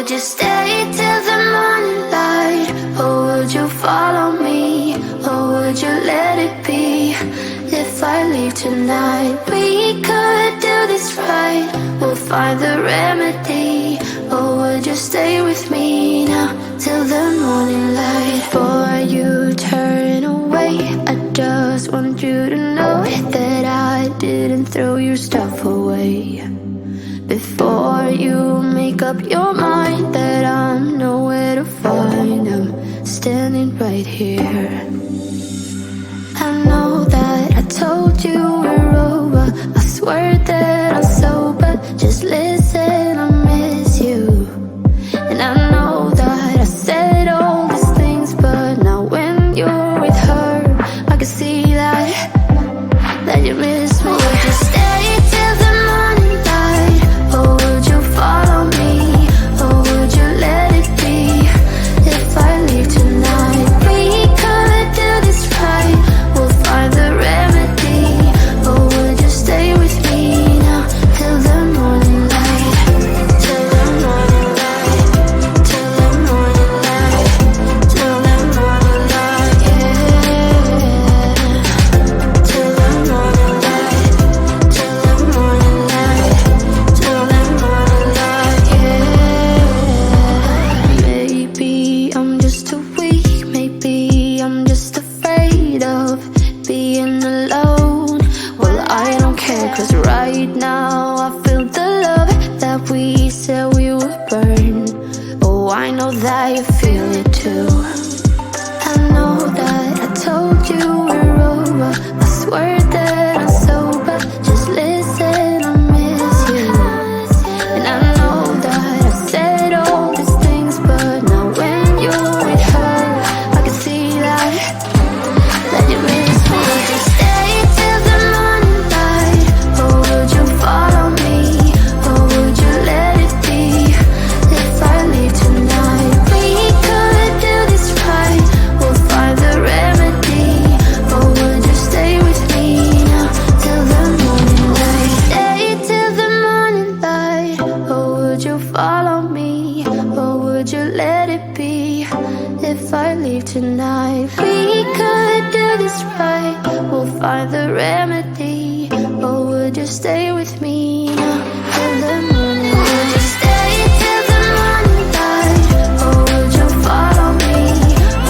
would you stay till the morning light? Or would you follow me? Or would you let it be? If I leave tonight, we could do this right. We'll find the remedy. Or would you stay with me now till the morning light? Before you turn away, I just want you to know that I didn't throw your stuff away. Before you make up your mind that I'm nowhere to find, I'm standing right here. I know that I told you we're over. I swear that I'm sober. Just listen, I miss you. And I know that I said all these things, but now when you're with her, I can see that you miss me. Would you stay till the morning light? Or would you follow me? Or would you let it be? If I leave tonight, we could do this right. We'll find the remedy. Or would you stay with me now till the morning light? Till the morning light. Till the morning light. Till the morning light, yeah. Till the morning light. Till the morning light. Till the morning light, yeah. Maybe I'm just too weak. Maybe I'm just afraid of being alone. Well, I don't care, 'cause right now I feel the love that we said we would burn. Oh, I know that you feel it too. I know that I told you we're over. I swear that I'm sober. Just listen, I miss you. And I know that I said all these things, but now when you're with her, I can see that you miss me. Would you stay till the morning light? Or would you follow me? Or would you let it be? If I leave tonight, we could do this right. We'll find the remedy. Or would you stay with me now till the morning light? Stay till the morning light. Or would you follow me? Or would you let it be? If I leave tonight, we could do this right. We'll find the remedy. Or would you stay with me now till the morning light? Would you stay till the morning light? Or would you follow me?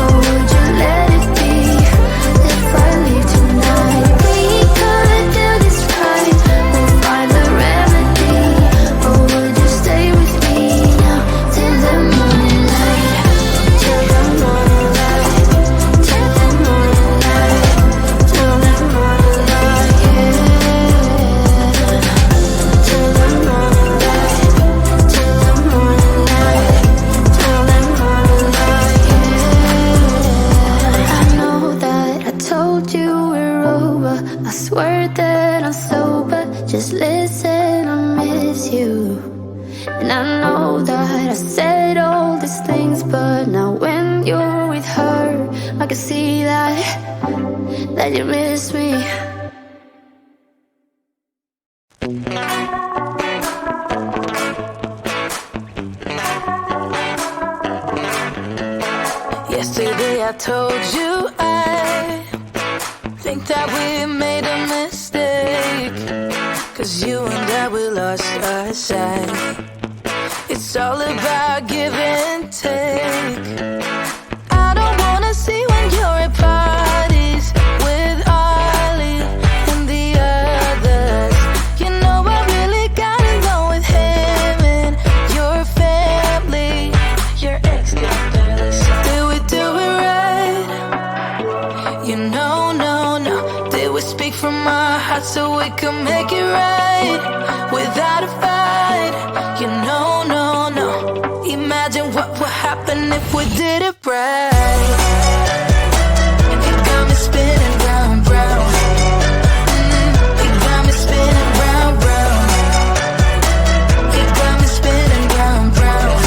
Or would you let it be? If I leave tonight, we could do this right. We'll find the remedy. Or would you stay with me now till the morning light? Till the morning light. Till the morning light. Till the morning light, yeah. Till the morning light. Till the morning light. Till the morning light, yeah. I know that I told you we're over. I swear that I'm sober. Just listen, I miss you. And I know that I said all these things, but now when you're with her, I can see that you miss me. Yesterday I told you I think that we made a mistake, 'cause you and I, we lost our sight. It's all about give and take. I don't wanna see when you're at parties with Ollie and the others. You know I really got along with him and your family. Your ex got barely said. Did we do it right? You know, no. Did we speak from our hearts so we could make it right without a fight? You know, no. Imagine what would happen if we did it right. It got me spinning round, round. It got me spinning round, round. It got me spinning round, round.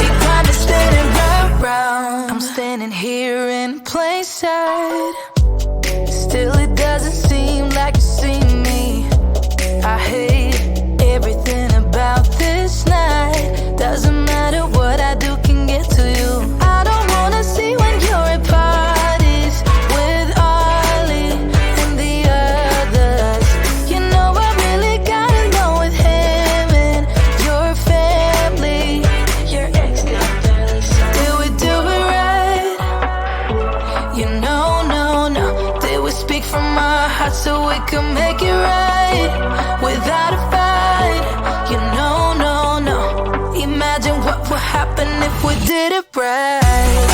It got me spinning round, round. I'm standing here in plain sight. Still it doesn't seem like you see me. I hate everything about this night. heart so we can make it right without a fight. You know, no, no. Imagine what would happen if we did it right.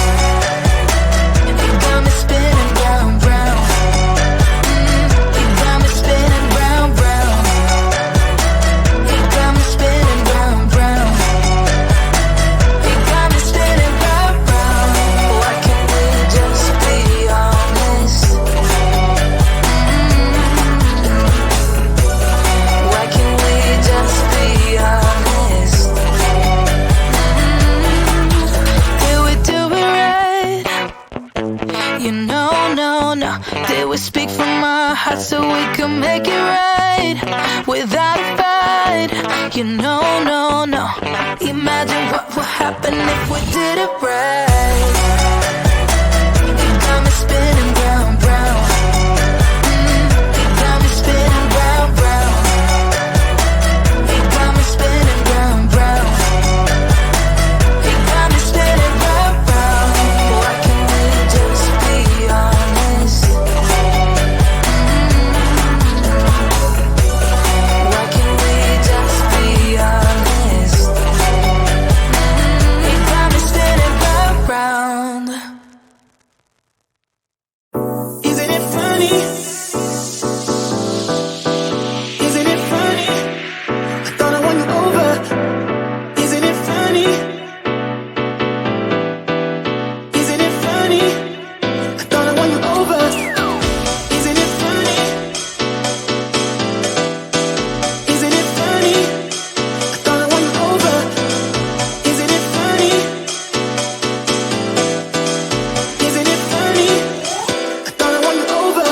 You got me spinning round, round. You got me spinning round, round. You got me spinning round, round. You got me spinning round, round. Why can't we just be honest? Why can't we just be honest? Did we do it right? You know, no, no. Did we speak from our hearts so we can make it right without a fight? You know, no, no. Imagine what would happen if we did it right. You got me spinning round, round. You got me spinning round, round. You got me spinning round, round. You got me spinning round, round. Why can't we just be honest? Why can't we just be honest? You got me spinning round, round. Isn't it funny? Isn't it funny? I thought I won you over. Isn't it funny? Isn't it funny? I thought I won you over. Isn't it funny? Isn't it funny? I thought I won you over. Isn't it funny? Isn't it funny? I thought I won you over.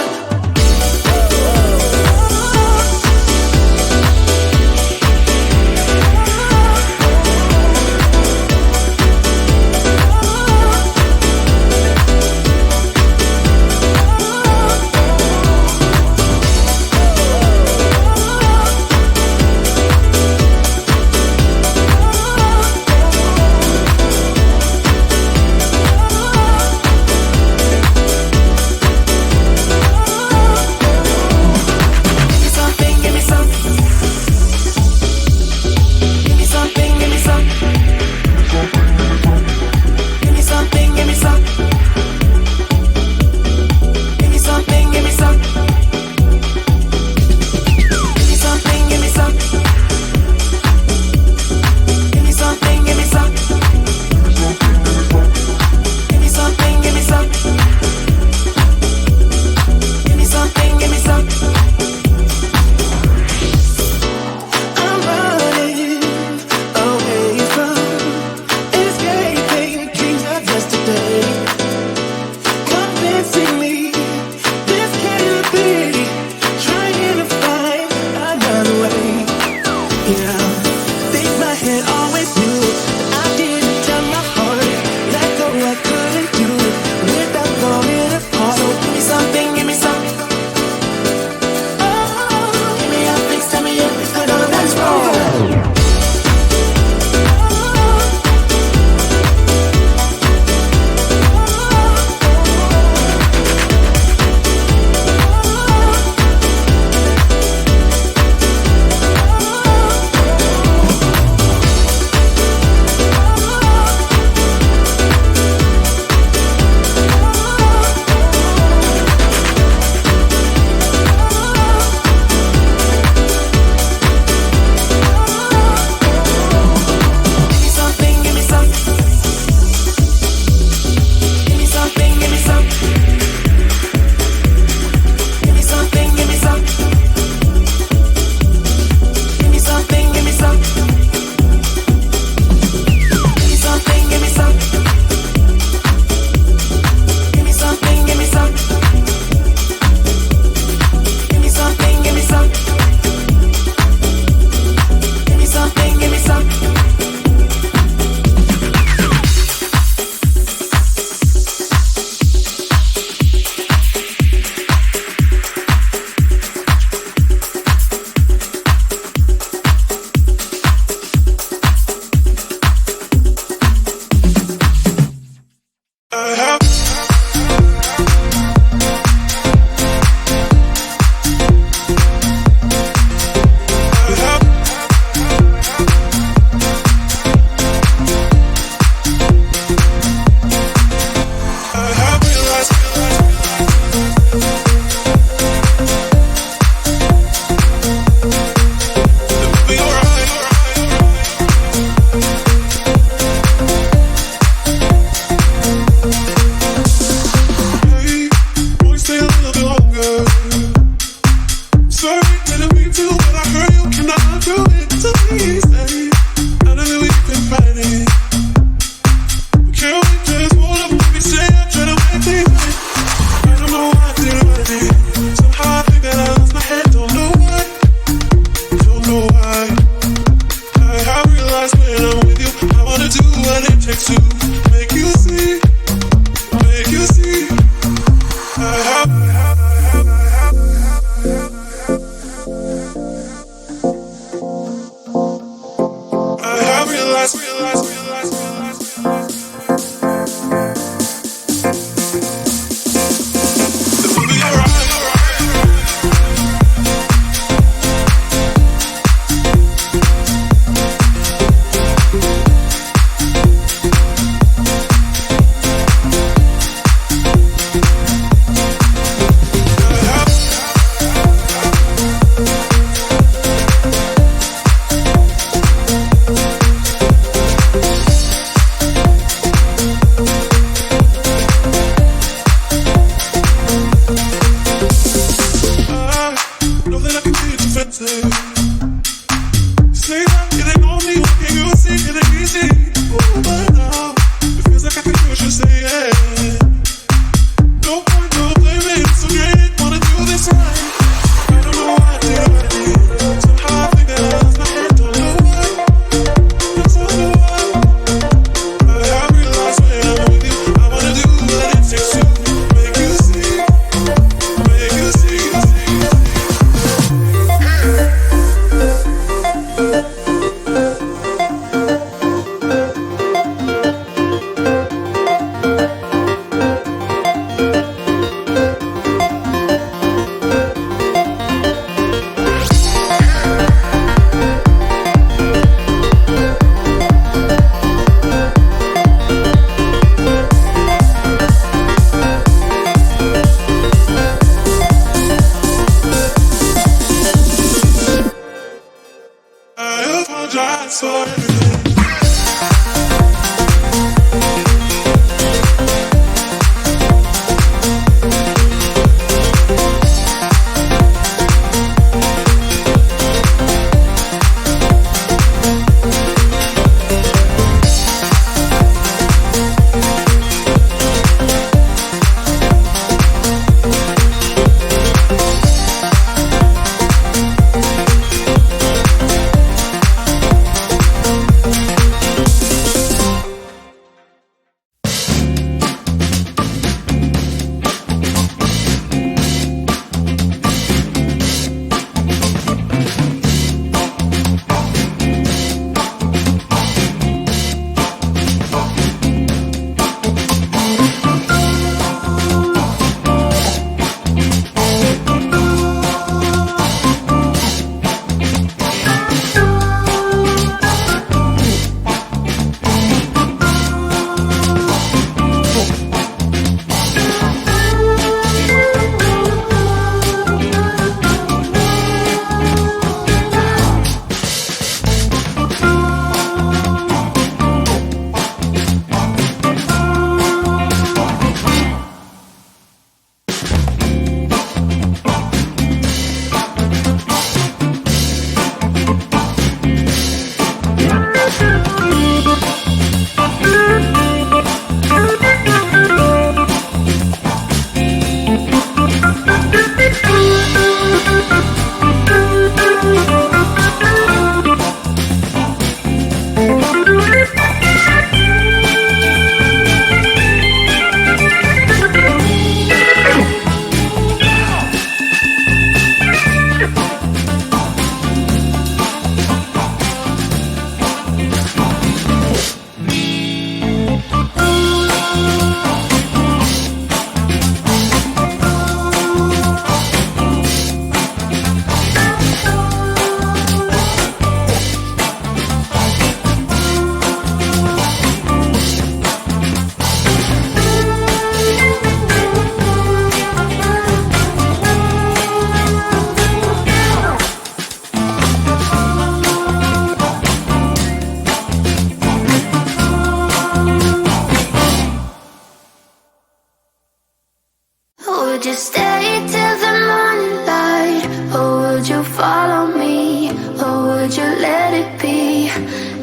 Would you stay till the morning light? Or would you follow me? Or would you let it be?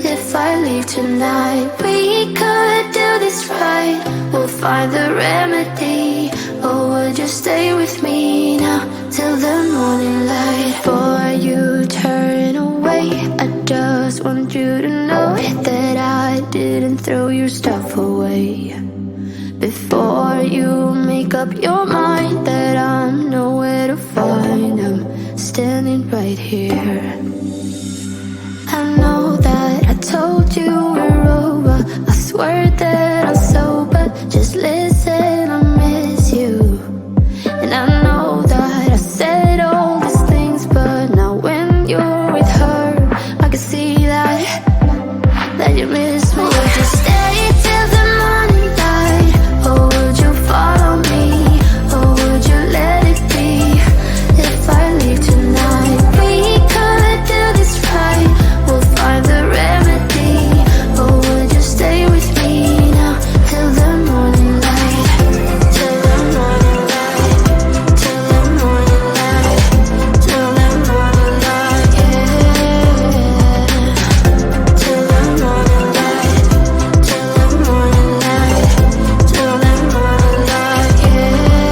If I leave tonight, we could do this right. We'll find the remedy. Or would you stay with me now till the morning light? Before you turn away, I just want you to know that I didn't throw your stuff away. Before you make up your mind that I'm right here. I know that I told you we're over. I swear that I'm sober. Just listen, I miss you. And I know that I said all these things, but now when you're with her, I can see that you miss me. Would you stay till the morning light? Or would you follow me? Or would you let it be? If I leave tonight, we could do this right. We'll find the remedy. Or would you stay with me now till the morning light? Till the morning light. Till the morning light. Till the morning light, yeah. Till the morning light. Till the morning light. Till the morning light, yeah.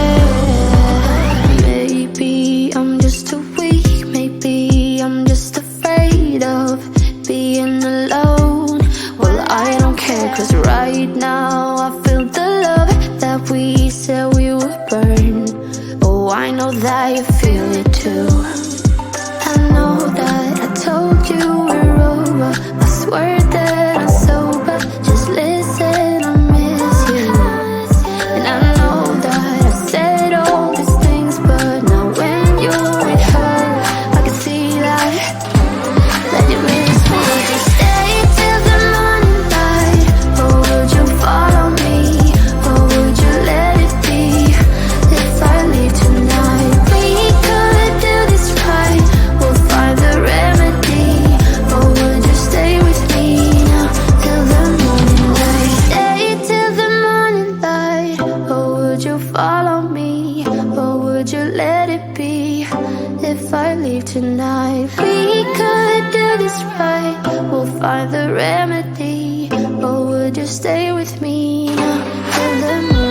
Maybe I'm just too weak. Maybe I'm just afraid of being alone. Well, I don't care, 'cause right now I feel the love that we said we would burn. Oh, I know that you feel it too. I know that I told you we're over. I swear that I'm sober. Just listen, I miss you. And I know that I said all these things, but now when you're with her, I can see that you miss me. Would you stay till the morning light? Or would you follow me? Or would you let it be? If I leave tonight, we could do this right. We'll find the remedy. Or would you stay with me now till the morning light? Stay till the morning light. Or would you follow me? Or would you let it be? If I leave tonight, we could do this right. We'll find the remedy. Or would you stay with me now till the morning?